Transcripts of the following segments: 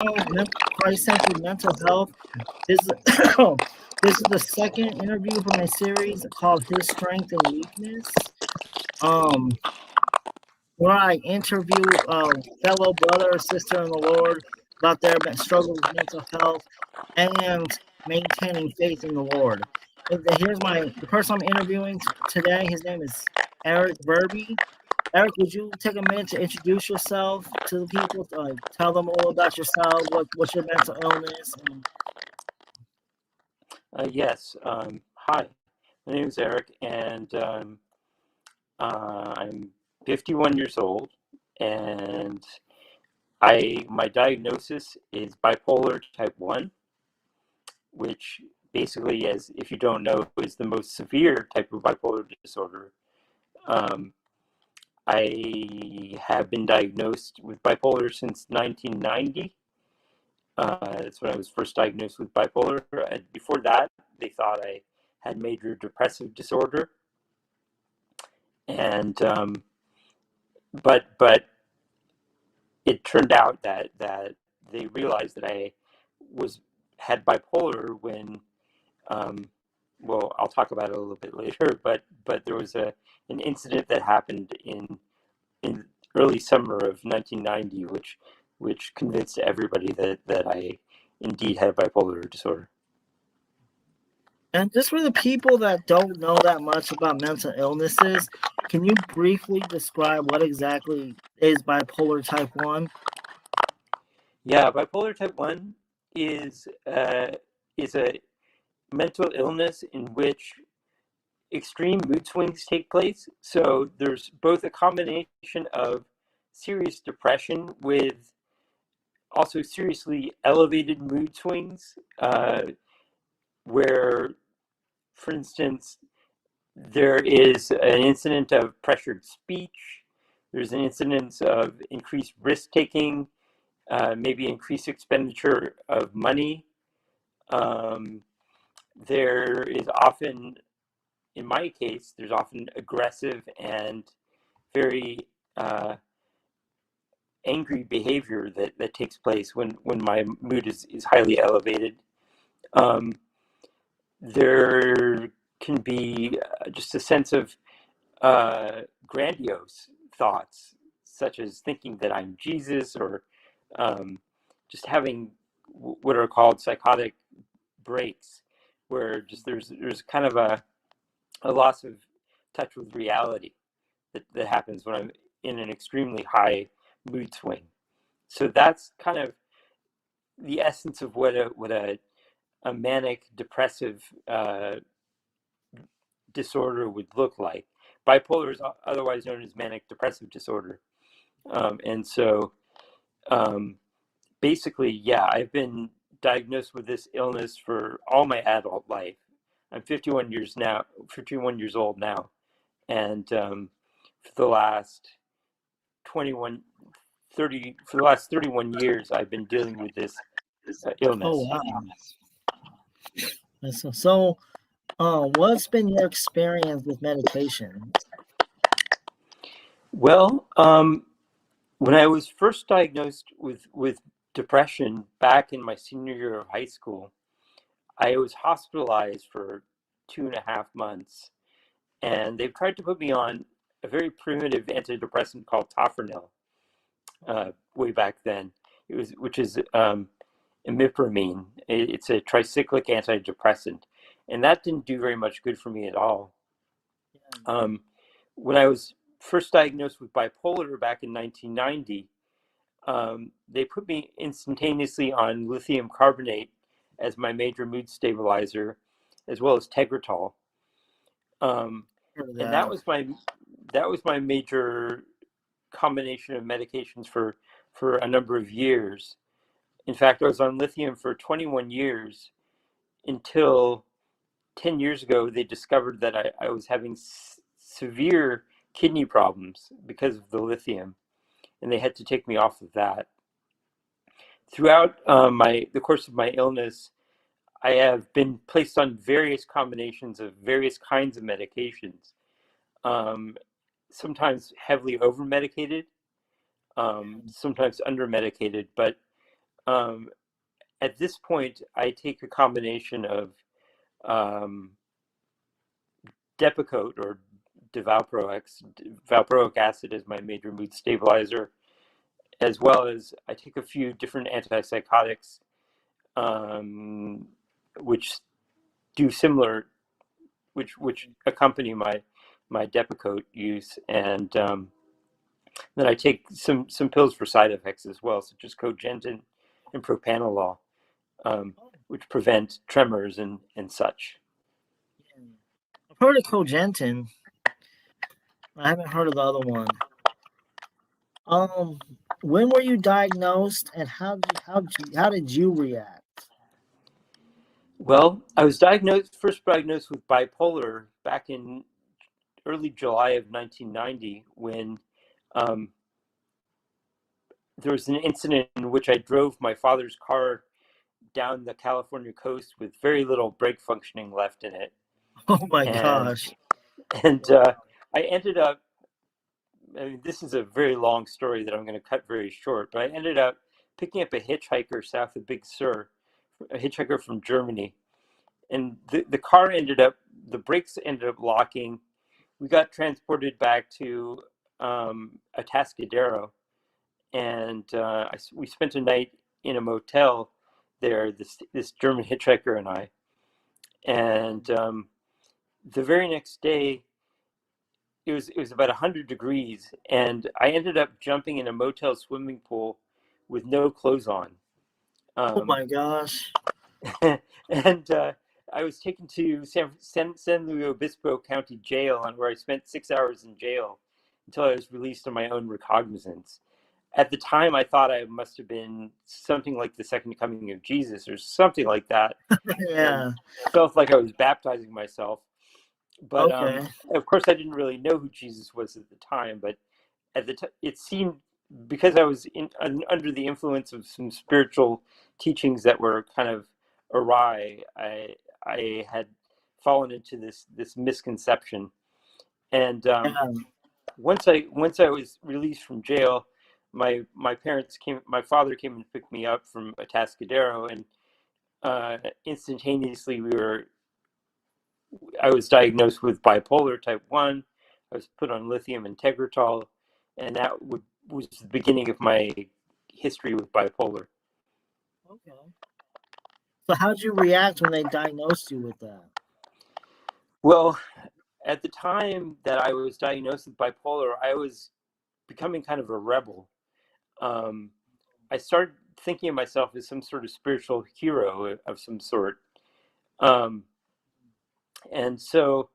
Christ-centered mental health. This is, this is the second interview for my series called "His Strength and Weakness," um, where I interview a fellow brother or sister in the Lord about their struggles with mental health and maintaining faith in the Lord. Here's the person I'm interviewing today. His name is Eric Verby. Eric, would you take a minute to introduce yourself to the people? Tell them all about yourself. What's your mental illness? Yes. Hi, my name is Eric, and I'm 51 years old, and my diagnosis is bipolar type 1, which basically, as if you don't know, is the most severe type of bipolar disorder. Um, I have been diagnosed with bipolar since 1990. That's when I was first diagnosed with bipolar. Before that, they thought I had major depressive disorder, and but it turned out that they realized that I was had bipolar when well, I'll talk about it a little bit later, but there was an incident that happened in early summer of 1990 which convinced everybody that I indeed had bipolar disorder. And just for the people that don't know that much about mental illnesses, can you briefly describe what exactly is bipolar type 1? Yeah, bipolar type 1 is is a mental illness in which extreme mood swings take place. So there's both a combination of serious depression with also seriously elevated mood swings, where, for instance, there is an incident of pressured speech, there's an incidence of increased risk taking, maybe increased expenditure of money. Um, there is often, in my case, there's often aggressive and very angry behavior that takes place when my mood is highly elevated. Um, there can be just a sense of grandiose thoughts, such as thinking that I'm Jesus, or um, just having what are called psychotic breaks, where just there's kind of a loss of touch with reality that happens when I'm in an extremely high mood swing. So that's kind of the essence of what a manic depressive disorder would look like. Bipolar is otherwise known as manic depressive disorder. And so um, basically, yeah, I've been diagnosed with this illness for all my adult life. I'm 51 years old now. And for the last 21, 30, for the last 31 years, I've been dealing with this Oh, illness. wow. So, what's been your experience with medication? Well, when I was first diagnosed with depression back in my senior year of high school, I was hospitalized for 2.5 months, and they've tried to put me on a very primitive antidepressant called Tofranil. Way back then, which is imipramine. It's a tricyclic antidepressant, and that didn't do very much good for me at all. Um, when I was first diagnosed with bipolar back in 1990, they put me instantaneously on lithium carbonate as my major mood stabilizer, as well as Tegretol. And that was my major combination of medications for a number of years. In fact, I was on lithium for 21 years until 10 years ago they discovered that I was having severe kidney problems because of the lithium, and they had to take me off of that. Throughout the course of my illness, I have been placed on various combinations of various kinds of medications, um, sometimes heavily over medicated, sometimes under medicated, but Um, at this point, I take a combination of um, Depakote or Valproex. Valproic acid is my major mood stabilizer, as well as I take a few different antipsychotics, um, which do similar, which accompany my Depakote use, and then I take some pills for side effects as well, such as Cogentin and propanolol, which prevent tremors and such. Yeah. I've heard of Cogentin. I haven't heard of the other one. Um, when were you diagnosed, and how did you react? Well, I was first diagnosed with bipolar back in early July of 1990 when um, there was an incident in which I drove my father's car down the California coast with very little brake functioning left in it, Oh my and gosh. I ended up. I mean, this is a very long story that I'm going to cut very short, but I ended up picking up a hitchhiker south of Big Sur, a hitchhiker from Germany, and the car the brakes ended up locking. We got transported back to Atascadero, and we spent a night in a motel there. This German hitchhiker and I, and the very next day it was about 100 degrees, and I ended up jumping in a motel swimming pool with no clothes on. Oh Um, my gosh. and I was taken to San Luis Obispo County Jail, and where I spent 6 hours in jail until I was released on my own recognizance. At the time, I thought I must have been something like the second coming of Jesus or something like that, and Yeah. felt like I was baptizing myself. But Okay. of course, I didn't really know who Jesus was at the time. But at the time, it seemed, because I was under the influence of some spiritual teachings that were kind of awry. I had fallen into this misconception, and Yeah. once I was released from jail, my father came and picked me up from Atascadero, and instantaneously I was diagnosed with bipolar type 1. I was put on lithium and Tegretol, and was the beginning of my history with bipolar. Okay. So how'd you react when they diagnosed you with that? Well, at the time that I was diagnosed with bipolar, I was becoming kind of a rebel. Um, I started thinking of myself as some sort of spiritual hero of some sort. Um, and so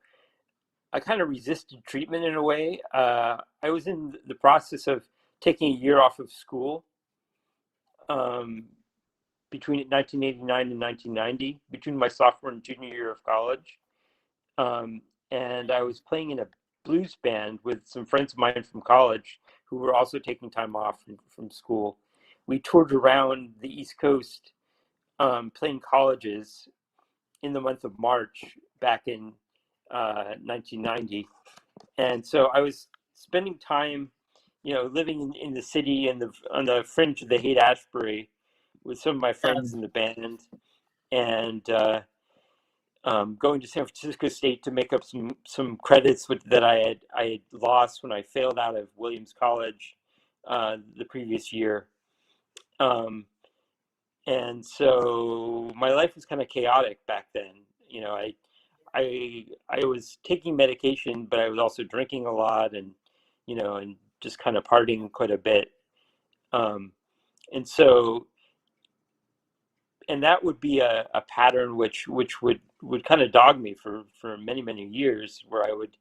I kind of resisted treatment in a way. I was in the process of taking a year off of school um, between 1989 and 1990, between my sophomore and junior year of college. Um, and I was playing in a blues band with some friends of mine from college who were also taking time off from school. We toured around the East Coast playing colleges in the month of March back in 1990. And so I was spending time, living in the city and on the fringe of the Haight-Ashbury with some of my Yeah. friends in the band, and going to San Francisco State to make up some credits that I had lost when I failed out of Williams College the previous year. Um, and so my life was kind of chaotic back then. I was taking medication, but I was also drinking a lot, and just kind of partying quite a bit. Um, and so and that would be a pattern which would kind of dog me for many years, where I would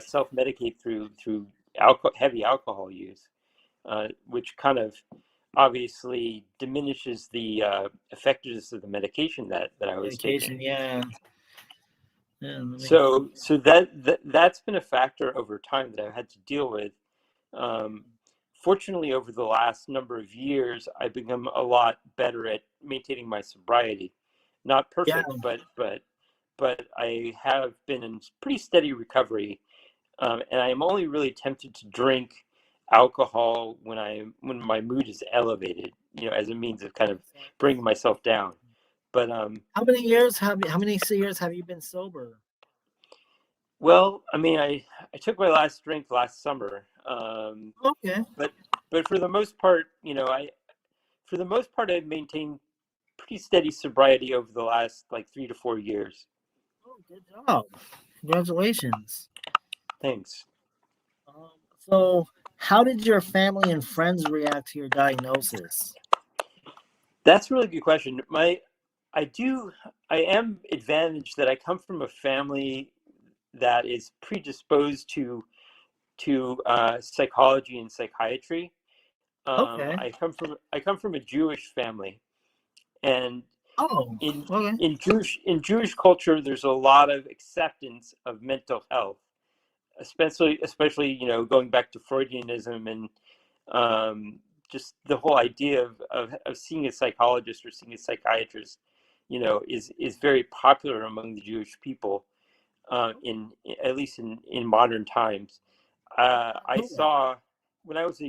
self medicate through heavy alcohol use, which kind of obviously diminishes the effectiveness of the medication that I was taking. Medication. Yeah. Yeah. So that's been a factor over time that I've had to deal with. Um, Fortunately, over the last number of years, I've become a lot better at maintaining my sobriety. Not Yeah. perfect, but I have been in pretty steady recovery, and I am only really tempted to drink alcohol when my mood is elevated, as a means of kind of bringing myself down. But how many years have you been sober? well, I mean, I took my last drink last summer, Okay. but for the most part, I've maintained pretty steady sobriety over the last like 3 to 4 years. Oh, good job. Congratulations. Thanks. Um, so, how did your family and friends react to your diagnosis? That's a really good question. I do, I am advantaged that I come from a family that is predisposed to psychology and psychiatry. Okay. I come from a Jewish family, and Oh, in okay. in Jewish culture, there's a lot of acceptance of mental health, especially going back to Freudianism and just the whole idea of seeing a psychologist or seeing a psychiatrist, is very popular among the Jewish people, in at least in modern times. I Cool. saw when I was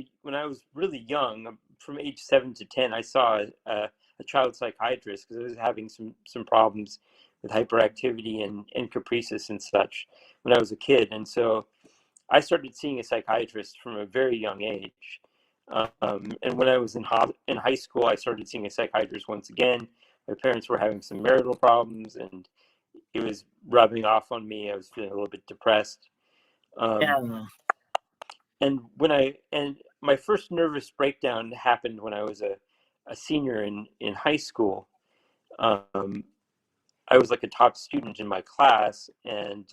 really young, from age 7 to 10, I saw a child psychiatrist because I was having some problems with hyperactivity and caprices and such when I was a kid, and so I started seeing a psychiatrist from a very young age. And when I was in high school, I started seeing a psychiatrist once again. My parents were having some marital problems, and it was rubbing off on me. I was feeling a little bit depressed. Um, Yeah. and my first nervous breakdown happened when I was a senior in high school. Um, I was like a top student in my class, and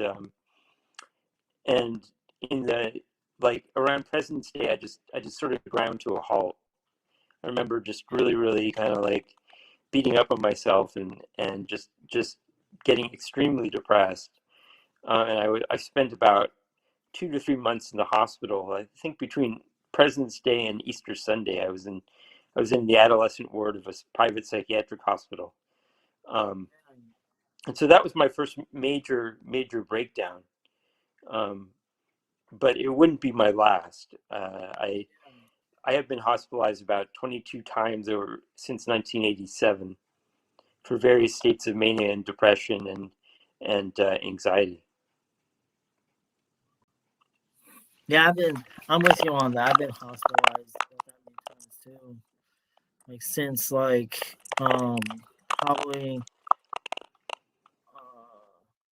in the like around President's Day, I just sort of ground to a halt. I remember just really, really kind of like beating up on myself and just getting extremely depressed. And I spent about 2 to 3 months in the hospital. I think between President's Day and Easter Sunday, I was in the adolescent ward of a private psychiatric hospital. Um, and so that was my first major breakdown. Um, but it wouldn't be my last. I have been hospitalized about 22 times over since 1987 for various states of mania and depression and anxiety. Yeah, I'm with you on that. I've been hospitalized that many times too. Like since probably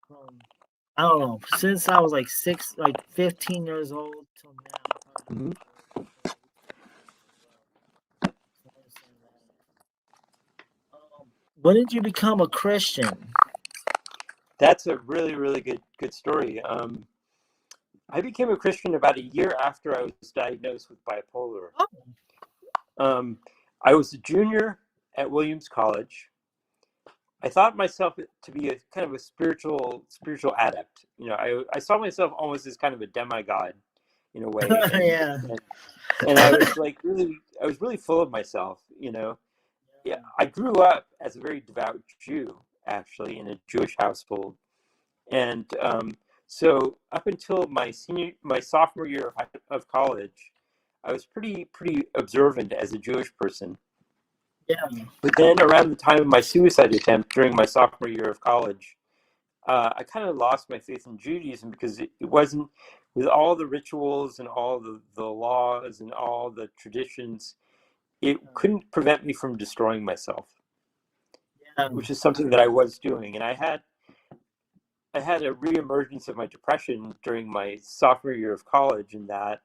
from I don't know, since I was like 15 years old till now. Mhm. When did you become a Christian? That's a really really good story. I became a Christian about a year after I was diagnosed with bipolar. Oh, Um, I was a junior at Williams College. I thought myself to be a kind of a spiritual adept. I saw myself almost as kind of a demigod in a way, yeah. and I was really full of myself. Yeah, I grew up as a very devout Jew, actually, in a Jewish household, and so up until my sophomore year of college, I was pretty observant as a Jewish person. Yeah. But then around the time of my suicide attempt during my sophomore year of college, I kind of lost my faith in Judaism because it wasn't, with all the rituals and all the laws and all the traditions, it couldn't prevent me from destroying myself, Yeah. which is something that I was doing. And I had a reemergence of my depression during my sophomore year of college, in that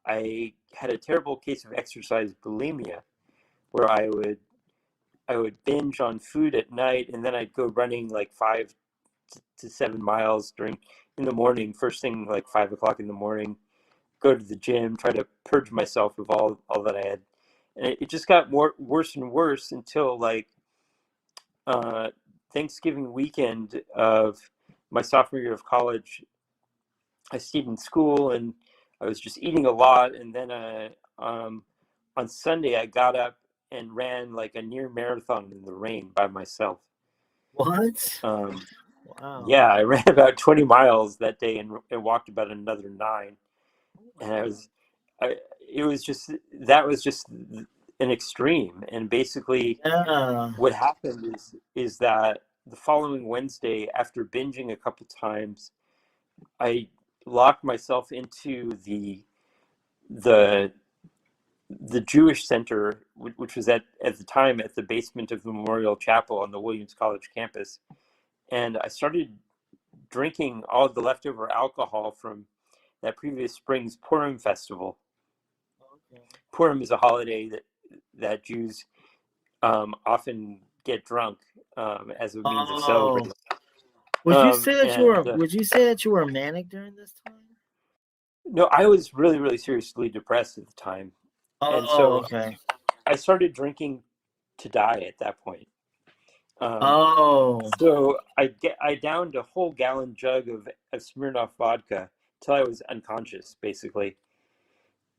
I had a terrible case of exercise bulimia, where I would binge on food at night, and then I'd go running like 5 to 7 miles in the morning, first thing like 5 o'clock in the morning, go to the gym, try to purge myself of all that I had, and it just got worse and worse until like uh, Thanksgiving weekend of my sophomore year of college. I stayed in school and I was just eating a lot, and then on Sunday I got up and ran like a near marathon in the rain by myself. What? Um, Wow. yeah, I ran about 20 miles that day and walked about another 9. Oh my And God. it was just that was just an extreme. And basically, Yeah. what happened is that the following Wednesday, after binging a couple times, I locked myself into the the Jewish Center, which was at the time at the basement of the Memorial Chapel on the Williams College campus, and I started drinking all of the leftover alcohol from that previous spring's Purim festival. Okay. Purim is a holiday that Jews often get drunk as a means of Oh, celebrating. would you say that you And were? Would you say that you were manic during this time? No, I was really, really seriously depressed at the time, and Oh, so okay. I started drinking to die at that point. Um, Oh, so I downed a whole gallon jug of Smirnoff vodka till I was unconscious, basically.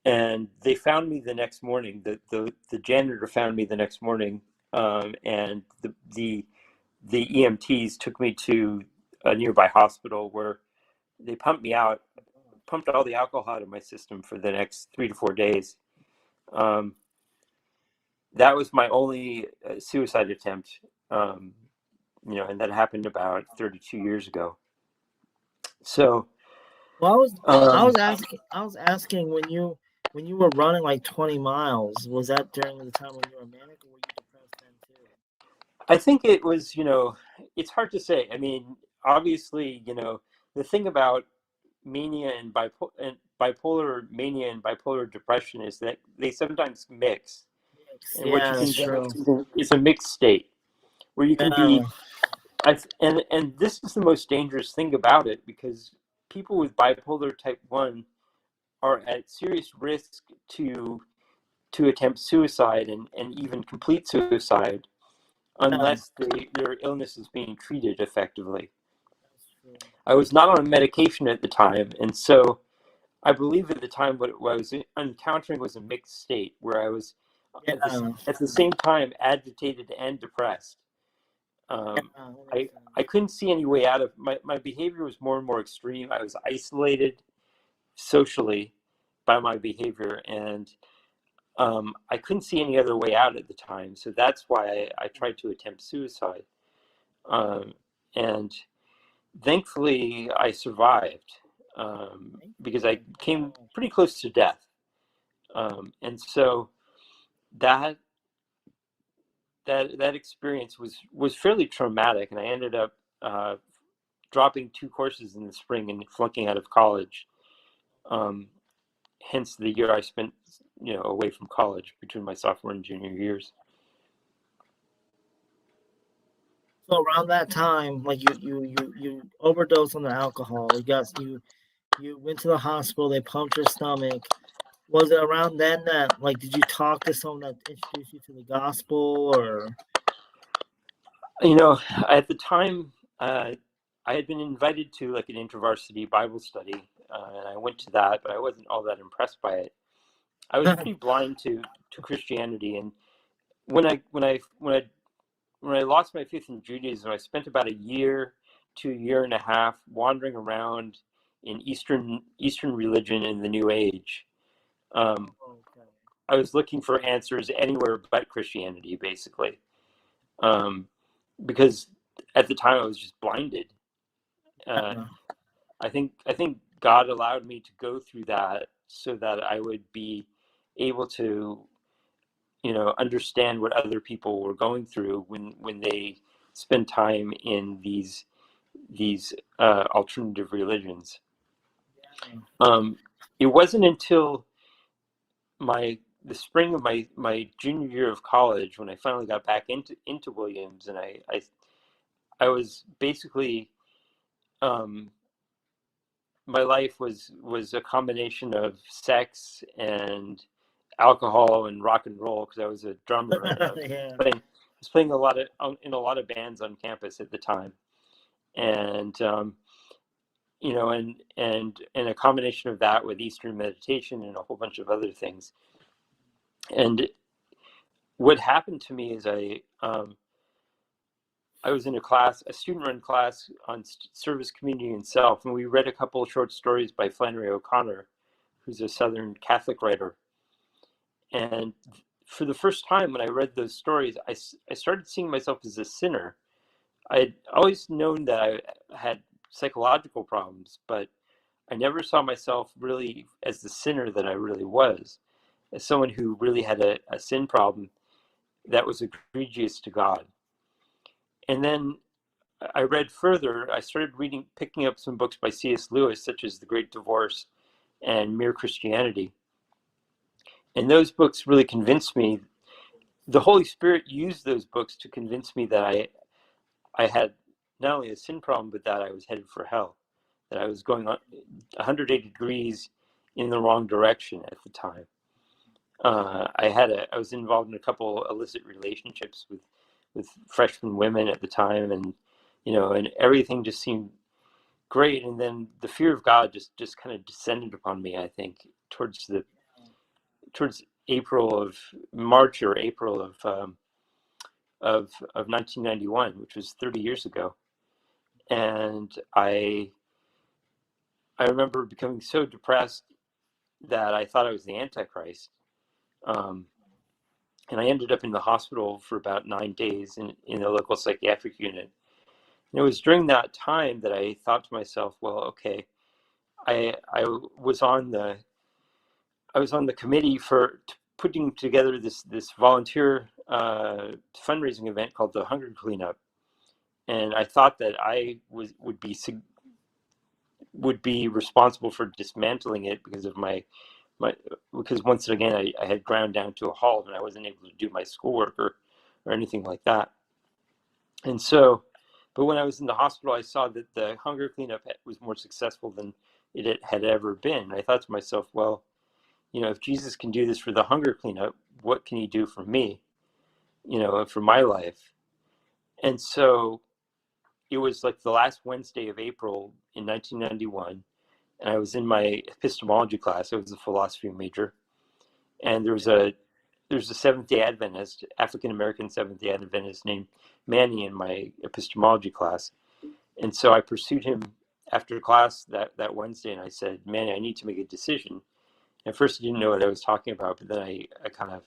And they found me the next morning. The janitor found me the next morning, and the EMTs took me to a nearby hospital where they pumped me out, pumped all the alcohol out of my system for the next 3 to 4 days. Um, that was my only suicide attempt, and that happened about 32 years ago. So, well, um, I was asking when you were running like 20 miles. Was that during the time when you were manic, or were you depressed then too? I think it was, it's hard to say. I mean, obviously, the thing about mania and bipolar mania and bipolar depression is that they sometimes mix. Yes, And what yeah, you that's can get true. is a mixed state where you can Yeah, be, and this is the most dangerous thing about it, because people with bipolar type 1 are at serious risk to attempt suicide and even complete suicide yeah, unless their illness is being treated effectively. that's true. I was not on medication at the time, and so I believe at the time what I was encountering was a mixed state where I was Yeah, at the same time agitated and depressed. yeah, Um, that makes I sense. couldn't see any way out of my behavior was more and more extreme. I was isolated socially by my behavior, and I couldn't see any other way out at the time. So that's why I tried to attempt suicide. And thankfully, I survived because I Thankfully, came wow. pretty close to death. And so that that experience was fairly traumatic, and I ended up uh, dropping 2 courses in the spring and flunking out of college. Um, Hence the year I spent, away from college between my sophomore and junior years. So around that time, like you overdosed on the alcohol. You went to the hospital. They pumped your stomach. Was it around then that like did you talk to someone that introduced you to the gospel or? You know, at the time, I had been invited to like an intervarsity Bible study, and I went to that, but I wasn't all that impressed by it. I was pretty blind to Christianity, and when I lost my faith in Judaism, I spent about a year to a year and a half wandering around in Eastern religion in the New Age. Um, Okay. I was looking for answers anywhere but Christianity, basically, um, because at the time I was just blinded. Uh, Yeah. I think God allowed me to go through that so that I would be able to, understand what other people were going through when they spend time in these alternative religions. Yeah. Um, it wasn't until the spring of my junior year of college when I finally got back into Williams, and I was basically, um, my life was a combination of sex and alcohol and rock and roll, because I was a drummer and Yeah. I was playing in a lot of bands on campus at the time, and and a combination of that with Eastern meditation and a whole bunch of other things. And what happened to me is I was in a student-run class on service, community, and self, and we read a couple of short stories by Flannery O'Connor, who's a Southern Catholic writer. And for the first time, when I read those stories, I started seeing myself as a sinner. I had always known that I had psychological problems, but I never saw myself really as the sinner that I really was, as someone who really had a sin problem that was egregious to God. And then I read further. I started picking up some books by C.S. Lewis, such as The Great Divorce and Mere Christianity. And those books really convinced me. The Holy Spirit used those books to convince me that I had not only a sin problem, but that I was headed for hell, that I was going on 180 degrees in the wrong direction at the time. I was involved in a couple illicit relationships with freshman women at the time, and and everything just seemed great. And then the fear of God just kind of descended upon me. I think towards March or April of 1991, which was 30 years ago, and I remember becoming so depressed that I thought I was the Antichrist. And I ended up in the hospital for about 9 days in a local psychiatric unit. And it was during that time that I thought to myself, well, okay, I was on the committee for putting together this volunteer fundraising event called the Hunger Cleanup, and I thought that I would be responsible for dismantling it because of because once again I had ground down to a halt and I wasn't able to do my schoolwork or anything like that. And so, but when I was in the hospital, I saw that the Hunger Cleanup was more successful than it had ever been. I thought to myself, well, if Jesus can do this for the Hunger Cleanup, what can he do for me, for my life? And so it was like the last Wednesday of April in 1991, and I was in my epistemology class. I was a philosophy major, and there's a Seventh-day Adventist, African-American Seventh-day Adventist named Manny in my epistemology class. And so I pursued him after class that Wednesday, and I said, Manny, I need to make a decision. At first, I didn't know what I was talking about, but then I kind of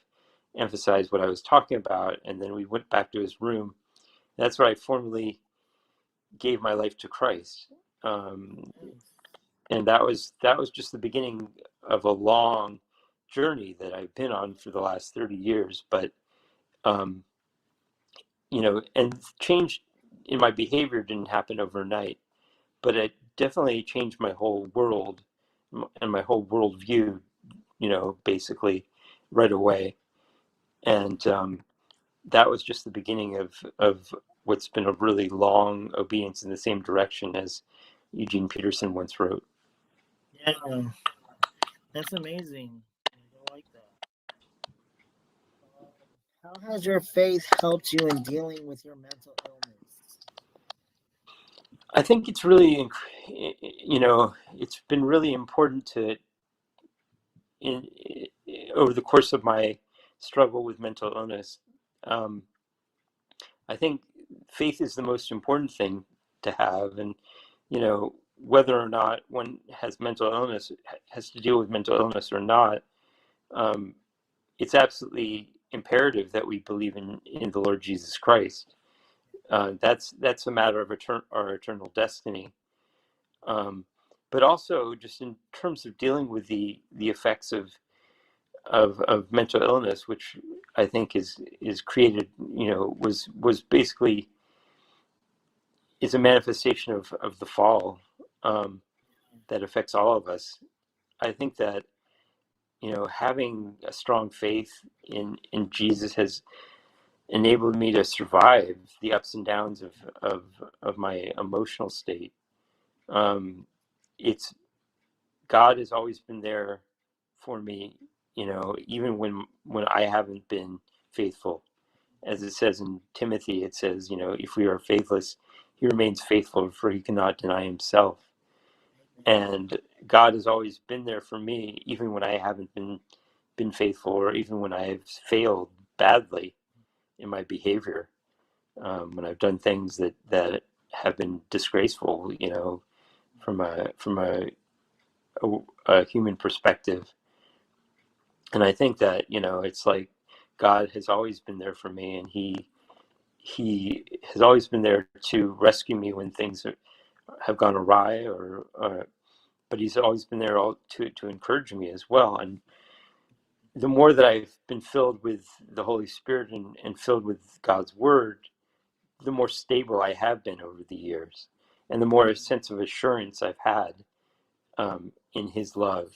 emphasized what I was talking about, and then we went back to his room. That's where I formally gave my life to Christ. And that was just the beginning of a long journey that I've been on for the last 30 years. But and change in my behavior didn't happen overnight, but it definitely changed my whole world and my whole worldview, basically right away. And that was just the beginning of what's been a really long obedience in the same direction, as Eugene Peterson once wrote. Yeah, that's amazing. I like that. How has your faith helped you in dealing with your mental illness? I think it's really, it's been really important over the course of my struggle with mental illness. I think faith is the most important thing to have, and whether or not one has mental illness, has to deal with mental illness or not, it's absolutely imperative that we believe in the Lord Jesus Christ. That's a matter of our eternal destiny. But also, just in terms of dealing with the effects of mental illness, which I think is created, was basically is a manifestation of the fall that affects all of us. I think that having a strong faith in Jesus has enabled me to survive the ups and downs of my emotional state. It's God has always been there for me, even when I haven't been faithful. As it says in Timothy, it says, if we are faithless, he remains faithful, for he cannot deny himself. And God has always been there for me, even when I haven't been faithful, or even when I've failed badly in my behavior, when I've done things that have been disgraceful, from a a human perspective. And I think that, it's like God has always been there for me, and he has always been there to rescue me when things have gone awry, but he's always been there to encourage me as well. And the more that I've been filled with the Holy Spirit and filled with God's Word, the more stable I have been over the years, and the more sense of assurance I've had in His love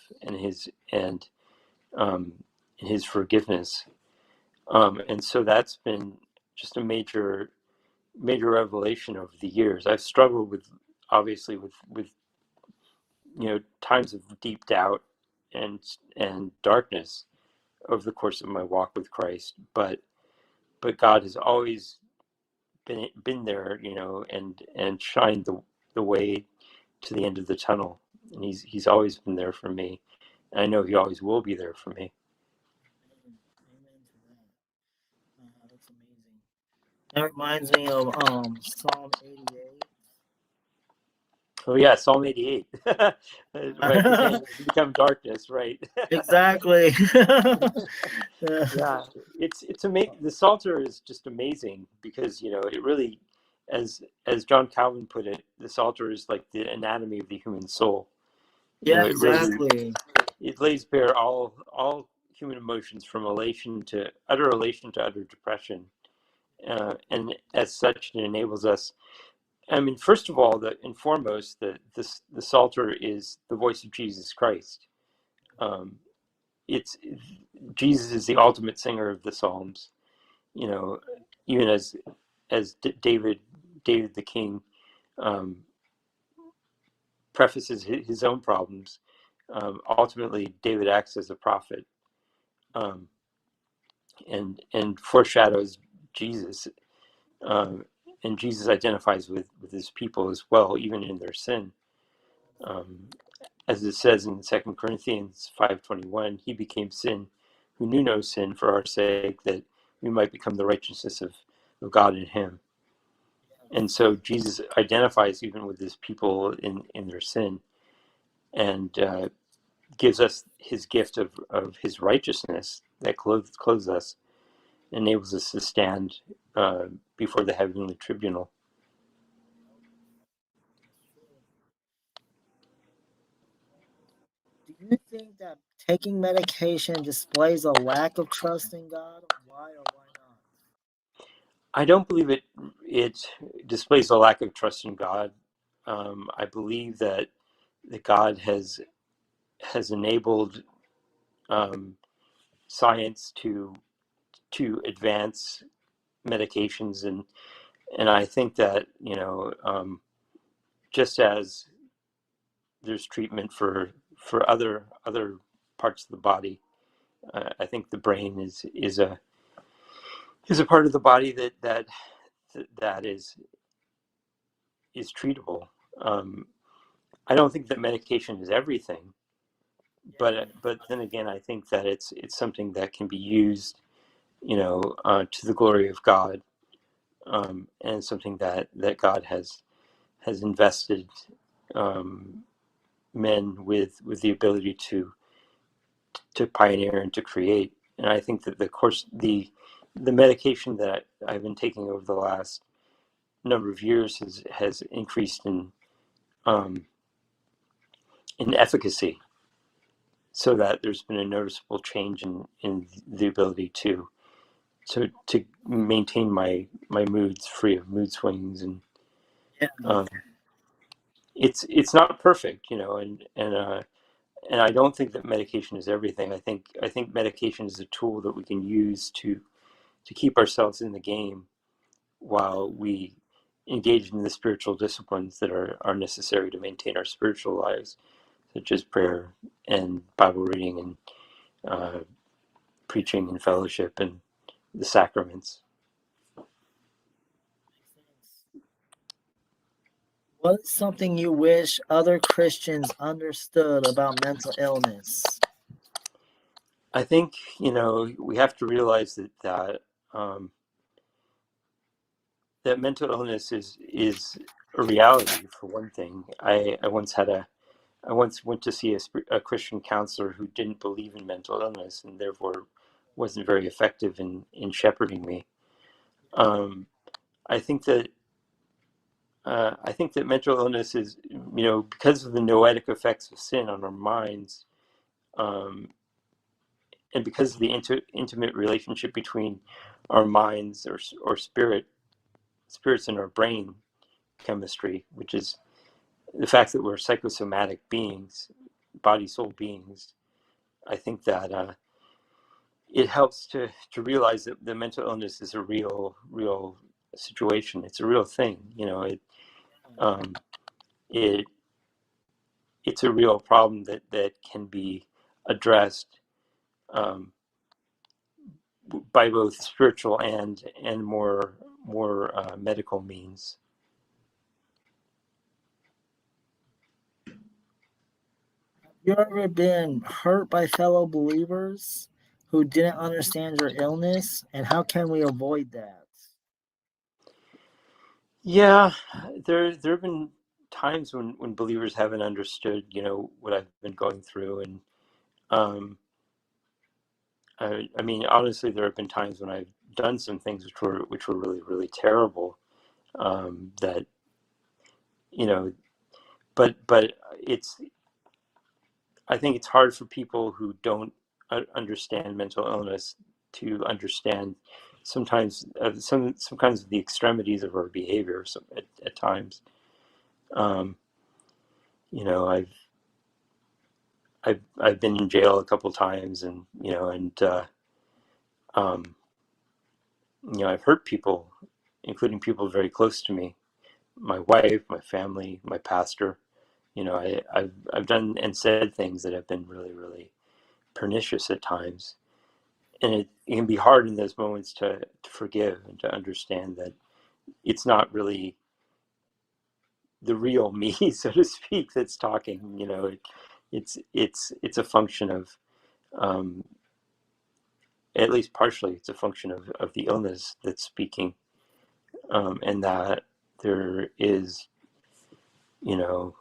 and um, in His forgiveness. And so that's been just a major revelation over the years. I've struggled with, obviously, with times of deep doubt and darkness over the course of my walk with Christ, but God has always been there, and shined the way to the end of the tunnel, and he's always been there for me, and I know he always will be there for me. Amen to that. That's amazing. That reminds me of Psalm 88. Oh yeah, Psalm 88. Right, pretend to become darkness, right? Exactly. Yeah, it's amazing. The Psalter is just amazing because it really, as John Calvin put it, the Psalter is like the anatomy of the human soul. Yeah, It really, exactly. it lays bare all human emotions, from elation to utter depression, and as such, it enables us. I mean, first of all, and foremost, the Psalter is the voice of Jesus Christ. Um, it's Jesus is the ultimate singer of the Psalms. Even as David the king um, prefaces his own problems. Ultimately, David acts as a prophet, um, and foreshadows Jesus. Um, and Jesus identifies with his people as well, even in their sin. Um, as it says in 2 Corinthians 5:21, he became sin who knew no sin for our sake, that we might become the righteousness of God in him. And so Jesus identifies even with his people in their sin, and gives us his gift of his righteousness that clothes us, enables us to stand before the heavenly tribunal. Do you think that taking medication displays a lack of trust in God? Why or why not? I don't believe it displays a lack of trust in God. I believe that God has enabled science to advance medications, and I think that just as there's treatment for other parts of the body, I think the brain is a part of the body that is treatable. I don't think that medication is everything, but then again, I think that it's something that can be used, to the glory of God, and something that God has invested um, men with the ability to pioneer and to create. And I think that the medication that I've been taking over the last number of years has increased um, in efficacy, so that there's been a noticeable change in the ability to maintain my moods free of mood swings. And Yeah. um, it's not perfect, and I don't think that medication is everything. I think medication is a tool that we can use to keep ourselves in the game while we engage in the spiritual disciplines that are necessary to maintain our spiritual lives, such as prayer and Bible reading and preaching and fellowship and the sacraments. What is something you wish other Christians understood about mental illness? I think we have to realize um, that mental illness is a reality. For one thing, I once had a I once went to see a Christian counselor who didn't believe in mental illness and therefore wasn't very effective in shepherding me. Um, I think that I think that mental illness is, because of the noetic effects of sin on our minds, um, and because of the intimate relationship between our minds or spirits in our brain chemistry, which is the fact that we're psychosomatic beings, body soul beings. I think that it helps to realize that the mental illness is a real situation. It's a real thing. Um, it it's a real problem that can be addressed, um, by both spiritual and more medical means. You ever been hurt by fellow believers who didn't understand your illness, and how can we avoid that? Yeah, there have been times when believers haven't understood, what I've been going through, and um, I mean, honestly, there have been times when I've done some things which were really really terrible. That you know, but it's I think it's hard for people who don't understand mental illness to understand sometimes some kinds of the extremities of our behavior. So at times, um, you know, I've been in jail a couple times, and um, I've hurt people, including people very close to me, my wife, my family, my pastor. I've done and said things that have been really really pernicious at times, and it can be hard in those moments to forgive and to understand that it's not really the real me, so to speak, that's talking. It's a function of, um, at least partially, it's a function of the illness that's speaking, and that there is, you know,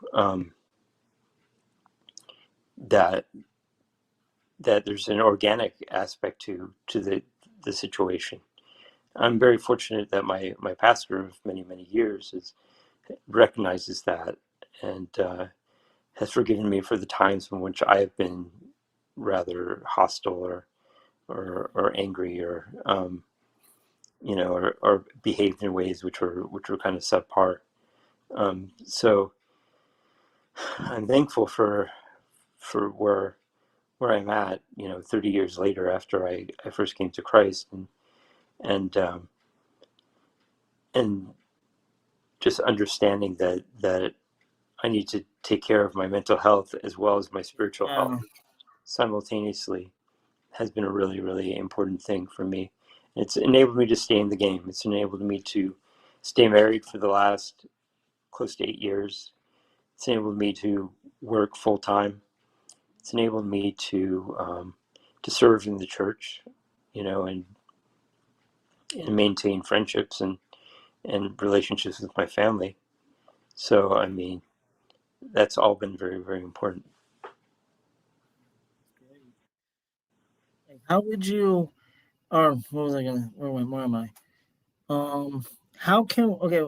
that there's an organic aspect to the situation. I'm very fortunate that my pastor of many many years recognizes that, and has forgiven me for the times in which I have been rather hostile or angry, or behaved in ways which were kind of subpar. So I'm thankful for where I'm at, 30 years later after I first came to Christ, and and just understanding that I need to take care of my mental health as well as my spiritual health Yeah, simultaneously has been a really, really important thing for me. It's enabled me to stay in the game. It's enabled me to stay married for the last close to 8 years. It's enabled me to work full time. It's enabled me to serve in the church, and maintain friendships and relationships with my family. So, I mean, that's all been very, very important. how would you, or what was I gonna, where am I? Um, how can, okay,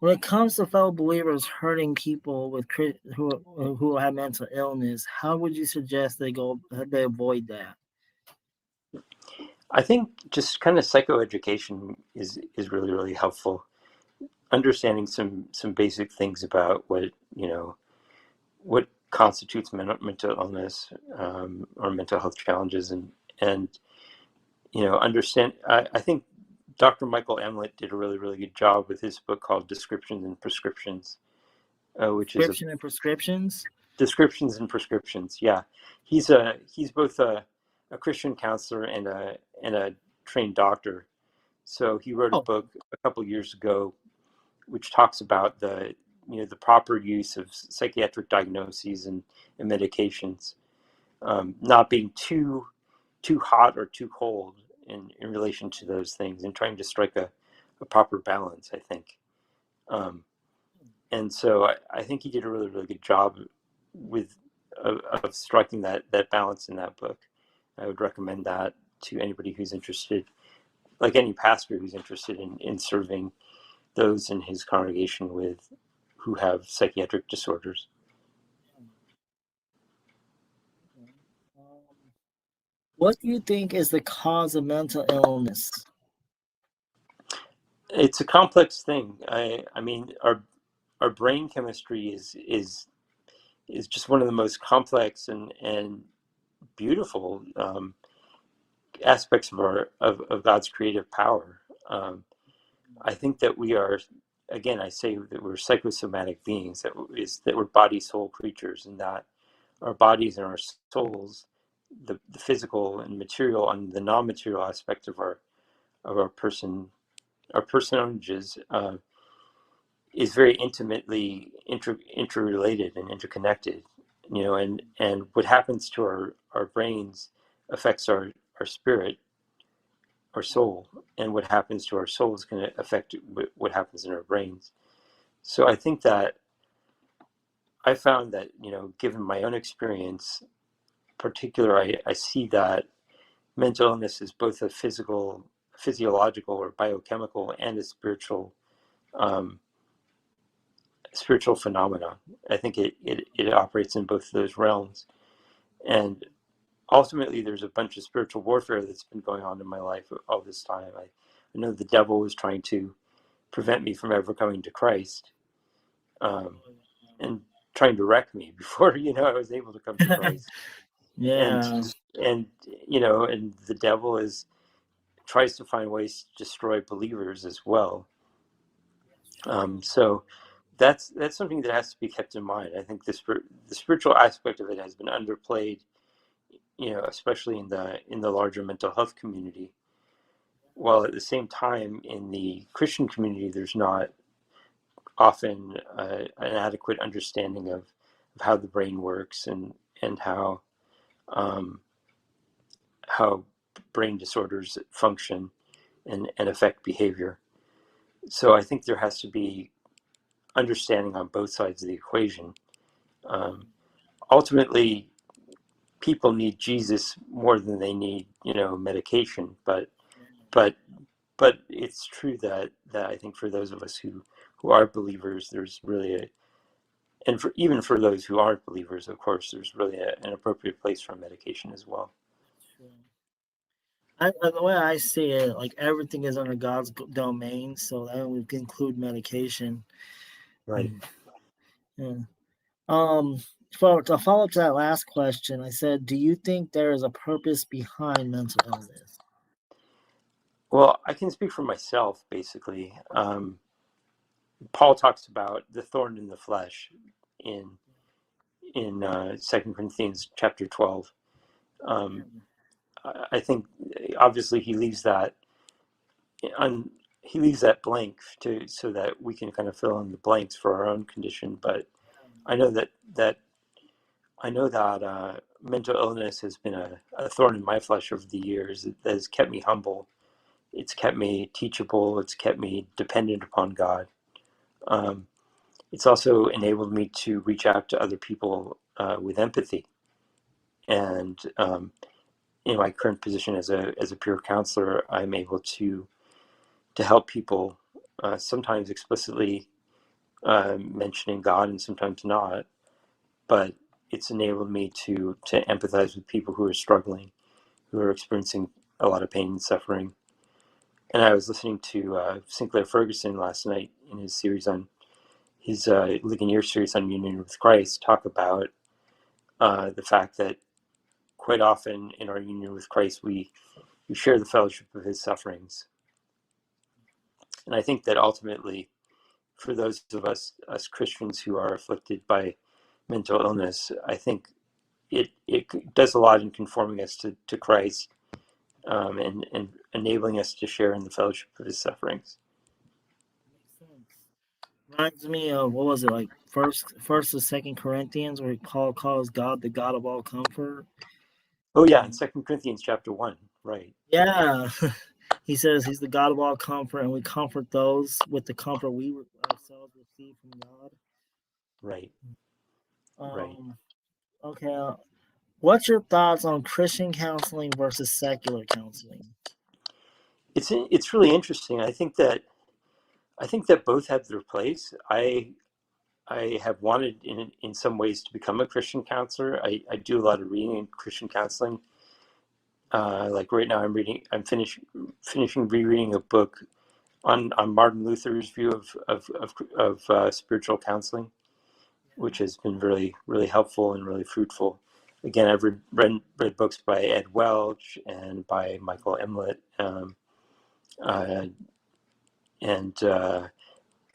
when it comes to fellow believers hurting people who have mental illness, how would you suggest they avoid that? I think just kind of psychoeducation is really, really helpful. Understanding some basic things about what constitutes mental illness, or mental health challenges, and understand. I think Dr. Michael Emlet did a really really good job with his book called Descriptions and Prescriptions, which is a Prescription and prescriptions. descriptions and prescriptions. Yeah, he's both a Christian counselor and a trained doctor. So he wrote a Oh, book a couple years ago which talks about the proper use of psychiatric diagnoses and medications, not being too hot or too cold in relation to those things, and trying to strike a proper balance, I think. And so I think he did a really really good job of striking that balance in that book. I would recommend that to anybody who's interested, like any pastor who's interested in serving those in his congregation who have psychiatric disorders. What do you think is the cause of mental illness? It's a complex thing. I mean, our brain chemistry is just one of the most complex and beautiful aspects of God's creative power. I think that we are, again, I say that we're psychosomatic beings. That we're body soul creatures, and that our bodies and our souls, the physical and material and the non-material aspect of our personages, is very intimately interrelated and interconnected. And what happens to our brains affects our spirit, our soul, and what happens to our soul is going to affect what happens in our brains. So I think that I found that, given my own experience, particular, I see that mental illness is both a physiological or biochemical and a spiritual phenomena. I think it operates in both of those realms. And ultimately, there's a bunch of spiritual warfare that's been going on in my life all this time. I know the devil was trying to prevent me from ever coming to Christ, and trying to wreck me before I was able to come to Christ. Yeah. And the devil tries to find ways to destroy believers as well. So that's something that has to be kept in mind. I think the spiritual aspect of it has been underplayed, especially in the larger mental health community. While at the same time, in the Christian community, there's not often an adequate understanding of how the brain works and how brain disorders function and affect behavior. So I think there has to be understanding on both sides of the equation. Ultimately, people need Jesus more than they need, medication. But it's true that I think for those of us who are believers, there's really even for those who aren't believers, of course, there's really an appropriate place for medication as well. The way I see it, like everything is under God's domain, so that would include medication. Right. Yeah. To follow up to that last question, I said, do you think there is a purpose behind mental illness? Well, I can speak for myself, basically. Paul talks about the thorn in the flesh in 2 Corinthians chapter 12. I think obviously he leaves that blank so that we can kind of fill in the blanks for our own condition. But I know that mental illness has been a thorn in my flesh over the years. It has kept me humble. It's kept me teachable. It's kept me dependent upon God. It's also enabled me to reach out to other people with empathy. And in my current position as a peer counselor, I'm able to help people, sometimes explicitly mentioning God and sometimes not. But it's enabled me to empathize with people who are struggling, who are experiencing a lot of pain and suffering. And I was listening to Sinclair Ferguson last night in his series on his Ligonier series on union with Christ, talk about the fact that quite often in our union with Christ, we share the fellowship of his sufferings. And I think that ultimately, for those of us Christians who are afflicted by mental illness, I think it does a lot in conforming us to Christ, and enabling us to share in the fellowship of his sufferings. Reminds me of, what was it, like first or 2 Corinthians, where Paul calls God the God of all comfort. Oh yeah, in 2 Corinthians chapter 1, right? Yeah. He says he's the God of all comfort, and we comfort those with the comfort we ourselves receive from God. Right. Right. Okay. What's your thoughts on Christian counseling versus secular counseling? It's really interesting. I think that both have their place. I have wanted in some ways to become a Christian counselor. I do a lot of reading in Christian counseling. Like right now, I'm finishing rereading a book on Martin Luther's view of spiritual counseling, which has been really really helpful and really fruitful. Again, I've read books by Ed Welch and by Michael Emlet, uh, and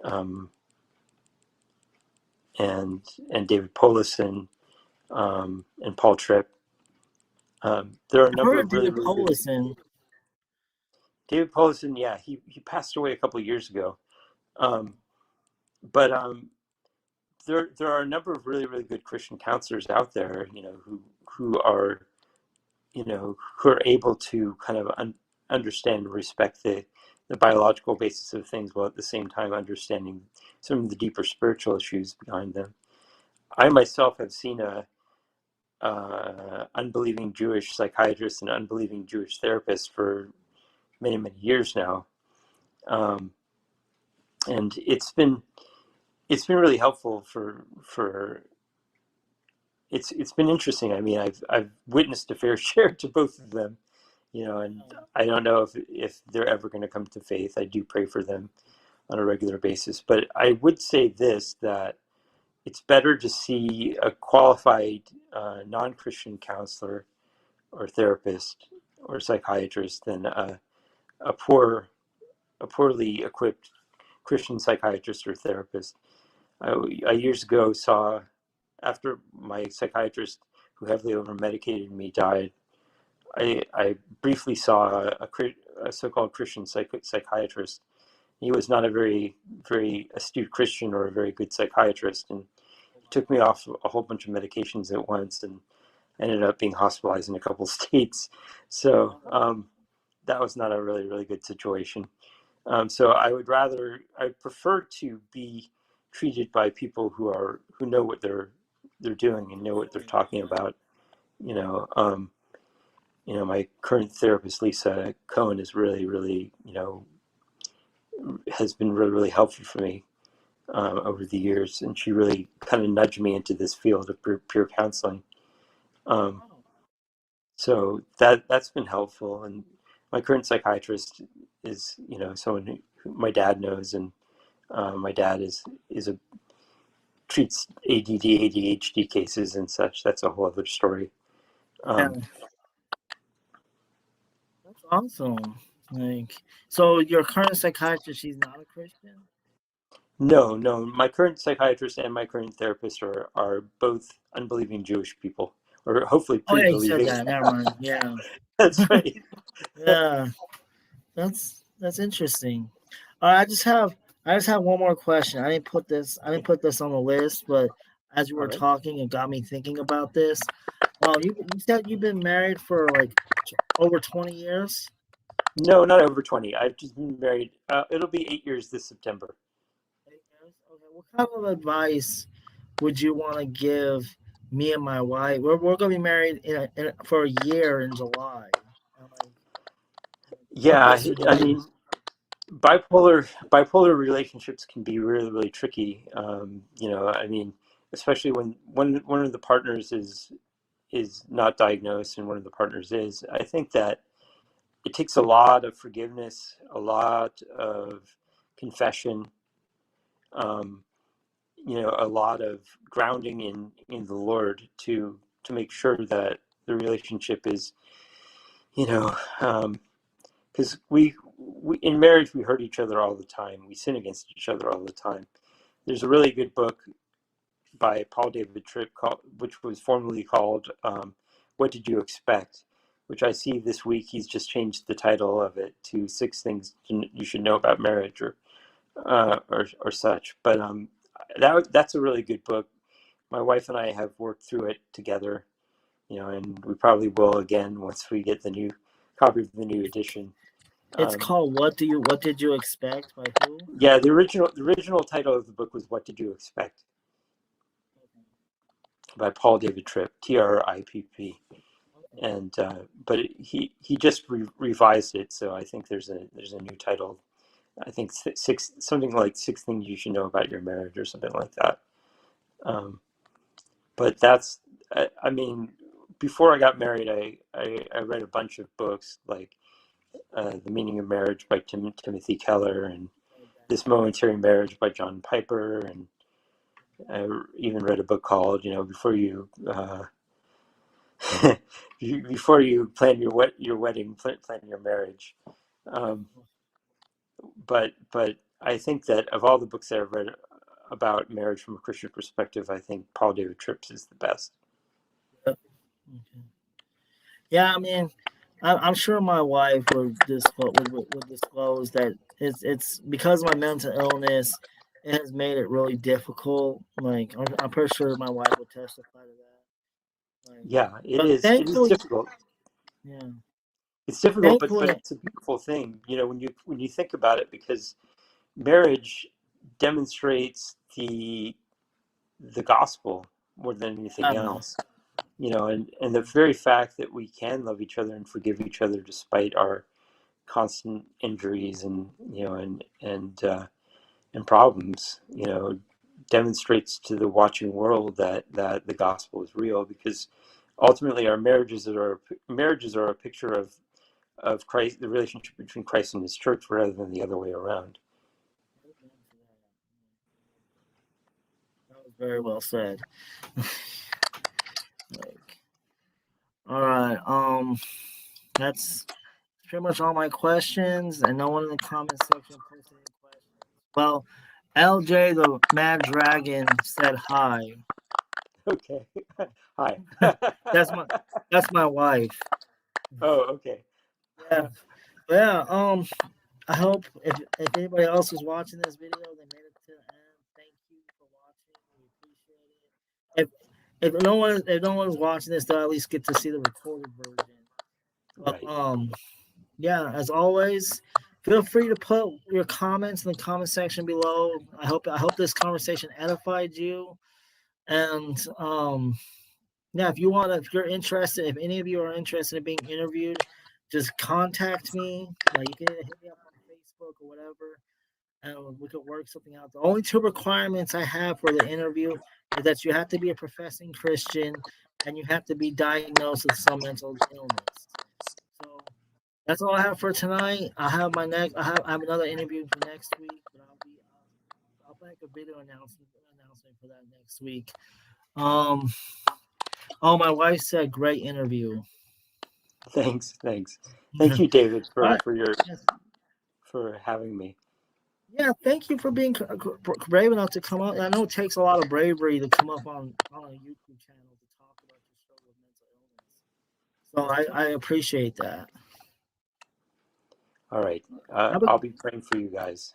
um, and David Polison, and Paul Tripp. There are a I number heard of of really David really good. Paulison. David Polison, yeah, he passed away a couple of years ago, um, but there are a number of really really good Christian counselors out there, who are who are able to kind of understand and respect the biological basis of things, while at the same time understanding some of the deeper spiritual issues behind them. I myself have seen a unbelieving Jewish psychiatrist and unbelieving Jewish therapist for many many years now, um, and it's been really helpful for it's been interesting. I mean, I've witnessed a fair share to both of them, and I don't know if they're ever going to come to faith. I do pray for them on a regular basis, but I would say this, that it's better to see a qualified non-Christian counselor or therapist or psychiatrist than a poorly equipped Christian psychiatrist or therapist. I years ago saw, after my psychiatrist, who heavily over medicated me, died, I briefly saw a so-called Christian psychiatrist. He was not a very astute Christian or a very good psychiatrist, and he took me off a whole bunch of medications at once, and ended up being hospitalized in a couple of states. So that was not a really really good situation. So I prefer to be treated by people who know what they're doing and know what they're talking about. You know, um, my current therapist, Lisa Cohen, is really, really, has been really, really helpful for me over the years, and she really kind of nudged me into this field of peer counseling. Um, so that's been helpful, and my current psychiatrist is, someone who my dad knows, and my dad is a treats ADD, ADHD cases and such. That's a whole other story. Yeah, Um, that's awesome. Like, so your current psychiatrist, she's not a Christian? no, no, my current psychiatrist and my current therapist are both unbelieving Jewish people, or hopefully Oh yeah, you said pre-believing. that. Never mind. Yeah, That's right. yeah. That's interesting. I just have one more question. I didn't put this on the list, but as you All were right. talking, it got me thinking about this. You said you've been married for like over 20 years. No, not over 20. I've just been married. It'll be 8 years this September. 8 years? Okay. What kind of advice would you want to give me and my wife? We're gonna be married for a year in July. And what Yeah, advice would you I give? mean, bipolar relationships can be really really tricky. I mean, especially when one of the partners is not diagnosed and one of the partners is. I think that it takes a lot of forgiveness, a lot of confession, um, a lot of grounding in the Lord to make sure that the relationship is, you know, because we in marriage we hurt each other all the time. We sin against each other all the time. There's a really good book by Paul David Tripp which was formerly called "What Did You Expect?" Which I see this week he's just changed the title of it to Six Things You Should Know About Marriage, or such. But that's a really good book. My wife and I have worked through it together, and we probably will again once we get the new copy of the new edition. It's Um, called What Did You Expect by who? yeah, the original title of the book was "What Did You Expect?" by Paul David Tripp, Tripp, and but he just revised it, so I think there's a new title. I think something like 6 Things You Should Know About Your Marriage or something like that. But that's, I mean, before I got married, I read a bunch of books like The Meaning of Marriage by Timothy Keller, and This Momentary Marriage by John Piper, and I even read a book called, Before You before you plan your wedding, plan your marriage. But I think that of all the books that I've read about marriage from a Christian perspective, I think Paul David Tripp's is the best. Okay. Yeah, I mean, I'm sure my wife would disclose that it's because of my mental illness. It has made it really difficult. Like I'm pretty sure my wife would testify to that. Like, Yeah, it but is. It is thankfully, difficult. yeah, It's difficult, but thankfully, it's a beautiful thing, when you think about it, because marriage demonstrates the gospel more than anything else. And the very fact that we can love each other and forgive each other despite our constant injuries and problems, demonstrates to the watching world that the gospel is real, because ultimately our marriages are a picture of Christ, the relationship between Christ and his church, rather than the other way around. that was very well said. Like, all right, that's pretty much all my questions, and no one in the comment section posted any questions. Well, LJ the Mad Dragon said hi. Okay. Hi. That's my wife. Oh, okay. Yeah. Yeah. I hope if anybody else was watching this video, they made it to the end. Thank you for watching. We appreciate it. If no one is watching this, they'll at least get to see the recorded version. But, Right. yeah, as always, feel free to put your comments in the comment section below. I hope this conversation edified you. And yeah, if you're interested, if any of you are interested in being interviewed, just contact me. Like, you can hit me up on Facebook or whatever, and we could work something out. The only two requirements I have for the interview is that you have to be a professing Christian and you have to be diagnosed with some mental illness. So that's all I have for tonight. I have another interview for next week, but I'll make a video announcement for that next week. Oh, my wife said great interview. Thanks. Thank you, David, Right. for having me. Yeah, thank you for being brave enough to come up. I know it takes a lot of bravery to come up on a YouTube channel to talk about your struggle with mental illness. So I appreciate that. All right. I'll be praying for you guys.